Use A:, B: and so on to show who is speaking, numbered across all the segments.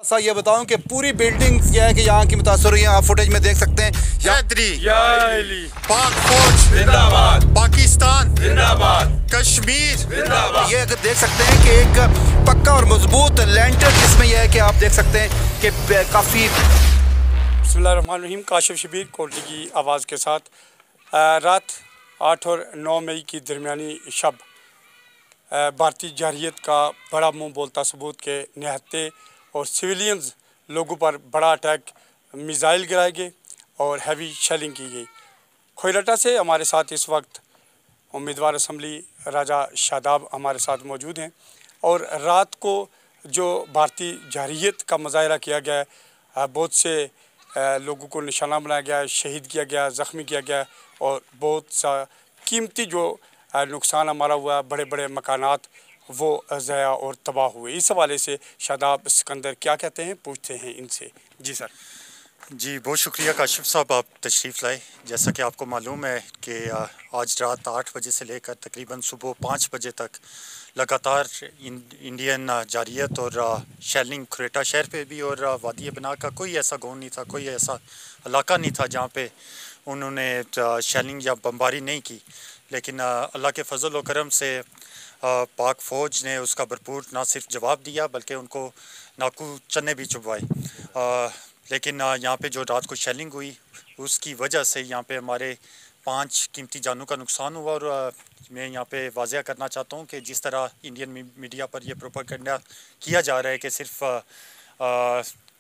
A: सा ये बताऊं कि पूरी बिल्डिंग क्या है कि यहाँ की मुतासर हुई है। आप फुटेज में देख सकते हैं।
B: पाक फौज जिंदाबाद, पाकिस्तान
C: जिंदाबाद,
B: कश्मीर
C: जिंदाबाद।
A: ये अगर देख सकते हैं कि एक पक्का और मजबूत लेंटर जिसमें यह है कि आप देख सकते हैं कि काफ़ी।
D: बिस्मिल्लाहिर्रहमानिर्रहीम। काशिफ शबीर कोल्टी की आवाज़ के साथ रात 8 और 9 मई की दरमियानी शब भारतीय जारहियत का बड़ा मुँह बोलता सबूत के निहत्ते और सिविलियंस लोगों पर बड़ा अटैक, मिज़ाइल गिराए गए और हैवी शेलिंग की गई। खोयलटा से हमारे साथ इस वक्त उम्मीदवार असम्बली राजा शादाब हमारे साथ मौजूद हैं। और रात को जो भारतीय जारहियत का मुजाहरा किया गया है, बहुत से लोगों को निशाना बनाया गया, शहीद किया गया, ज़ख्मी किया गया और बहुत सा कीमती जो नुकसान हमारा हुआ, बड़े बड़े मकानात वो ज़ाया और तबाह हुए। इस हवाले से शादाब सिकंदर क्या कहते हैं, पूछते हैं इनसे। जी सर।
B: जी बहुत शुक्रिया काशिफ साहब, आप तशरीफ़ लाए। जैसा कि आपको मालूम है कि आज रात 8 बजे से लेकर तकरीबन सुबह 5 बजे तक लगातार इंडियन जारहियत और शेलिंग खोयटा शहर पे भी और वादी बना का कोई ऐसा गाँव नहीं था, कोई ऐसा इलाका नहीं था जहाँ पे उन्होंने शेलिंग या बमबारी नहीं की। लेकिन अल्लाह के फजल व करम से पाक फ़ौज ने उसका भरपूर ना सिर्फ जवाब दिया बल्कि उनको नाकू चने भी चुभवाए। लेकिन यहाँ पे जो रात को शेलिंग हुई उसकी वजह से यहाँ पे हमारे 5 कीमती जानों का नुकसान हुआ। और मैं यहाँ पे वाज़ह करना चाहता हूँ कि जिस तरह इंडियन मीडिया पर यह प्रोपेगेंडा किया जा रहा है कि सिर्फ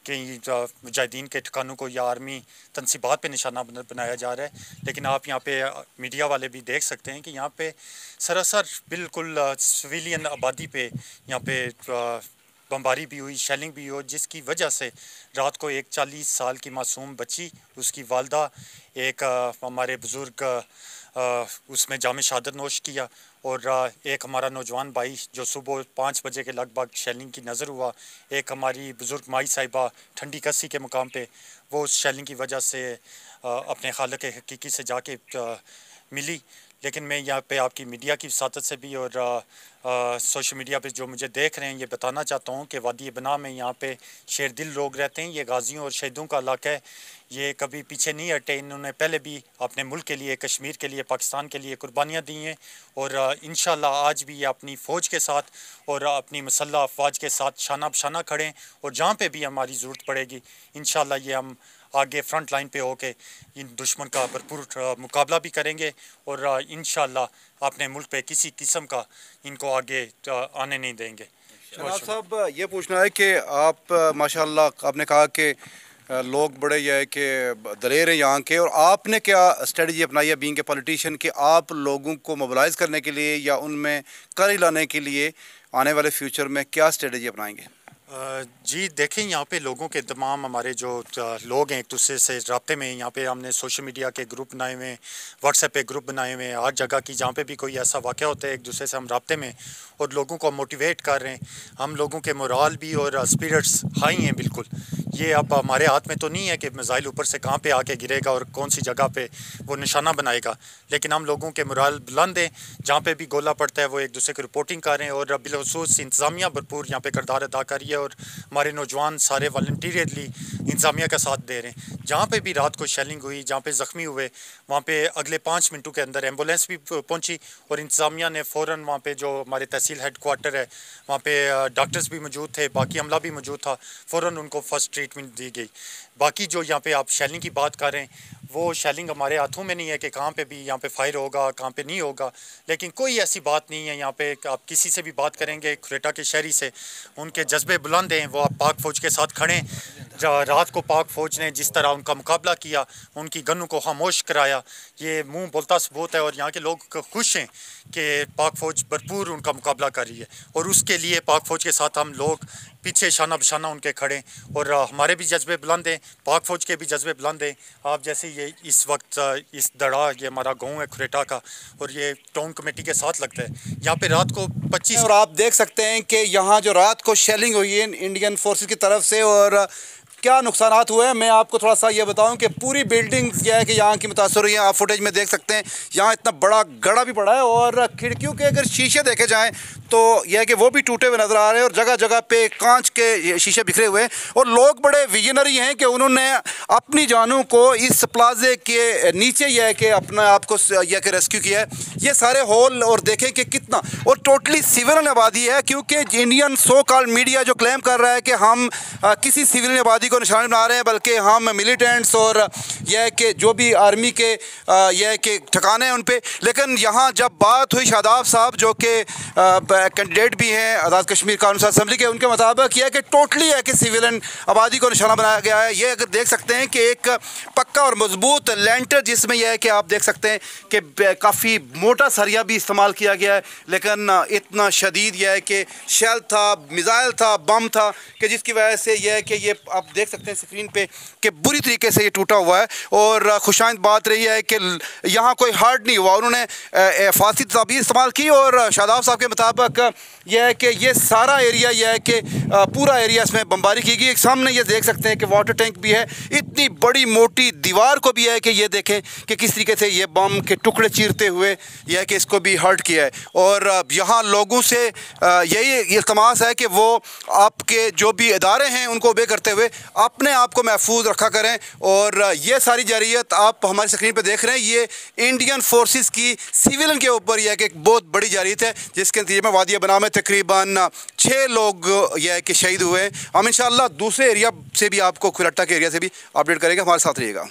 B: कई मुजाहिदीन के ठिकानों को या आर्मी तनसीबात पे निशाना बनाया जा रहा है, लेकिन आप यहाँ पे मीडिया वाले भी देख सकते हैं कि यहाँ पे सरासर बिल्कुल सिविलियन आबादी पे यहाँ पे बमबारी भी हुई, शेलिंग भी हुई, जिसकी वजह से रात को एक 40 साल की मासूम बच्ची, उसकी वालदा, एक हमारे बुज़ुर्ग उसमें जामे शहादत नोश किया और एक हमारा नौजवान भाई जो सुबह 5 बजे के लगभग शेलिंग की नज़र हुआ। एक हमारी बुज़ुर्ग माई साहिबा ठंडी कस्सी के मुकाम पे वो उस शेलिंग की वजह से अपने खालिक हकीकी से जाके मिली। लेकिन मैं यहाँ पे आपकी मीडिया की साथत से भी और सोशल मीडिया पे जो मुझे देख रहे हैं ये बताना चाहता हूँ कि वादी बना में यहाँ पे शेर दिल लोग रहते हैं। ये गाजियों और शहीदों का इलाका है, ये कभी पीछे नहीं हटे। इन्होंने पहले भी अपने मुल्क के लिए, कश्मीर के लिए, पाकिस्तान के लिए कुर्बानियाँ दी हैं और इंशाअल्लाह आज भी ये अपनी फ़ौज के साथ और अपनी मुसल्लह अफवाज के साथ शाना बशाना खड़े हैं। और जहाँ पे भी हमारी ज़रूरत पड़ेगी इंशाअल्लाह ये हम आगे फ्रंट लाइन पे होके इन दुश्मन का भरपूर मुकाबला भी करेंगे और इंशाअल्लाह अपने मुल्क पे किसी किस्म का इनको आगे आने नहीं देंगे।
A: शादाब साहब ये पूछना है कि आप माशाअल्लाह आपने कहा कि लोग बड़े यह है कि दलेर हैं यहाँ के, और आपने क्या स्ट्रेटजी अपनाई है बीइंग ए पॉलिटिशियन कि आप लोगों को मोबिलाइज़ करने के लिए या उनमें कर लाने के लिए आने वाले फ्यूचर में क्या स्ट्रेटजी अपनाएंगे?
B: जी देखें, यहाँ पे लोगों के तमाम हमारे जो लोग हैं एक दूसरे से रब्ते में। यहाँ पे हमने सोशल मीडिया के ग्रुप बनाए हुए हैं, व्हाट्सएप पे ग्रुप बनाए हुए हैं, हर जगह की जहाँ पे भी कोई ऐसा वाक़या होता है एक दूसरे से हम रब्ते में और लोगों को मोटिवेट कर रहे हैं। हम लोगों के मोराल भी और स्पिरिट्स हाई हैं बिल्कुल। ये अब हमारे हाथ में तो नहीं है कि मिज़ाइल ऊपर से कहाँ पे आके गिरेगा और कौन सी जगह पे वो निशाना बनाएगा, लेकिन हम लोगों के मोराल बुलंद हैं। जहाँ पे भी गोला पड़ता है वो एक दूसरे की रिपोर्टिंग कर रहे हैं और बिलखुसूस इंतज़ामिया भरपूर यहाँ पे किरदार अदा कर रही है और हमारे नौजवान सारे वॉलंटियरली इंतज़ामिया का साथ दे रहे हैं। जहाँ पे भी रात को शेलिंग हुई, जहाँ पे ज़ख्मी हुए, वहाँ पे अगले 5 मिनटों के अंदर एम्बुलेंस भी पहुँची और इंतज़ामिया ने फ़ौरन वहाँ पे जो हमारे तहसील हेडक्वार्टर है वहाँ पे डॉक्टर्स भी मौजूद थे, बाकी अमला भी मौजूद था, फ़ौरन उनको फ़र्स्ट ट्रीटमेंट दी गई। बाकी जो यहाँ पे आप शेलिंग की बात कर रहे हैं वो शेलिंग हमारे हाथों में नहीं है कि कहाँ पे भी यहाँ पे फायर होगा, कहाँ पे नहीं होगा, लेकिन कोई ऐसी बात नहीं है। यहाँ पे आप किसी से भी बात करेंगे खोयटा के शहरी से, उनके जज्बे बुलंद हैं, वो आप पाक फ़ौज के साथ खड़े हैं। रात को पाक फ़ौज ने जिस तरह उनका मुकाबला किया, उनकी गनों को खामोश कराया, ये मुंह बोलता सबूत है और यहाँ के लोग खुश हैं कि पाक फ़ौज भरपूर उनका मुकाबला कर रही है और उसके लिए पाक फ़ौज के साथ हम लोग पीछे शाना बशाना उनके खड़े और हमारे भी जज्बे बुलंद हैं, पाक फ़ौज के भी जज्बे बुलंद हैं। आप जैसे ये इस वक्त इस दड़ा, ये हमारा गांव है खोयटा का और ये टाउन कमेटी के साथ लगता है। यहाँ पे रात को 25
A: और आप देख सकते हैं कि यहाँ जो रात को शेलिंग हुई है इंडियन फोर्सेस की तरफ से और क्या नुकसानात हुए हैं। मैं आपको थोड़ा सा ये बताऊं कि पूरी बिल्डिंग क्या है कि यहाँ की मुतासर हुई है। आप फुटेज में देख सकते हैं यहाँ इतना बड़ा गड़ा भी पड़ा है और खिड़कियों के अगर शीशे देखे जाएं तो यह है कि वो भी टूटे हुए नज़र आ रहे हैं और जगह जगह पे कांच के शीशे बिखरे हुए हैं। और लोग बड़े विजनरी हैं कि उन्होंने अपनी जानों को इस प्लाजे के नीचे यह है कि अपना आप को यह कि रेस्क्यू किया है। ये सारे हॉल और देखें कि कितना, और टोटली सिविलियन आबादी है, क्योंकि इंडियन सो कॉल्ड मीडिया जो क्लेम कर रहा है कि हम किसी सिविलियन आबादी को निशाना बना रहे हैं, बल्कि हम मिलिटेंट्स और यह कि जो भी आर्मी के यह कि ठिकाने हैं उन पे। लेकिन यहाँ जब बात हुई शादाब साहब जो कि कैंडिडेट भी हैं आज़ाद कश्मीर कानून असम्बली के, उनके मुताबिक यह कि टोटली है कि सिविलियन आबादी को निशाना बनाया गया है। ये अगर देख सकते हैं कि एक पक्का और मजबूत लेंटर जिसमें यह है कि आप देख सकते हैं कि काफ़ी मोटा सरिया भी इस्तेमाल किया गया है, लेकिन इतना शदीद यह है कि शेल था, मिज़ाइल था, बम था, कि जिसकी वजह से यह है कि ये आप देख सकते हैं स्क्रीन पे कि बुरी तरीके से ये टूटा हुआ है। और खुशाइंद बात रही है कि यहाँ कोई हर्ट नहीं हुआ। उन्होंने फांसी तदबीर इस्तेमाल की और शादाब साहब के मुताबिक यह है कि ये सारा एरिया यह है कि पूरा एरिया इसमें बमबारी की गई। सामने ये देख सकते हैं कि वाटर टैंक भी है, इतनी बड़ी मोटी दीवार को भी है कि ये देखें कि किस तरीके से ये बम के टुकड़े चीरते हुए यह है कि इसको भी हर्ट किया है। और यहाँ लोगों से यही इल्तमास है कि वो आपके जो भी इदारे हैं उनको ओबे करते हुए अपने आप को महफूज रखा करें। और ये सारी जारियत आप हमारी स्क्रीन पर देख रहे हैं, ये इंडियन फोर्सेस की सिविलियन के ऊपर यह कि एक बहुत बड़ी जारियत है, जिसके नतीजे में वादिया बना में तकरीबन 6 लोग यह कि शहीद हुए हैं। हम इंशाअल्लाह दूसरे एरिया से भी आपको खुलट्टा के एरिया से भी अपडेट करेंगे। हमारे साथ रहिएगा।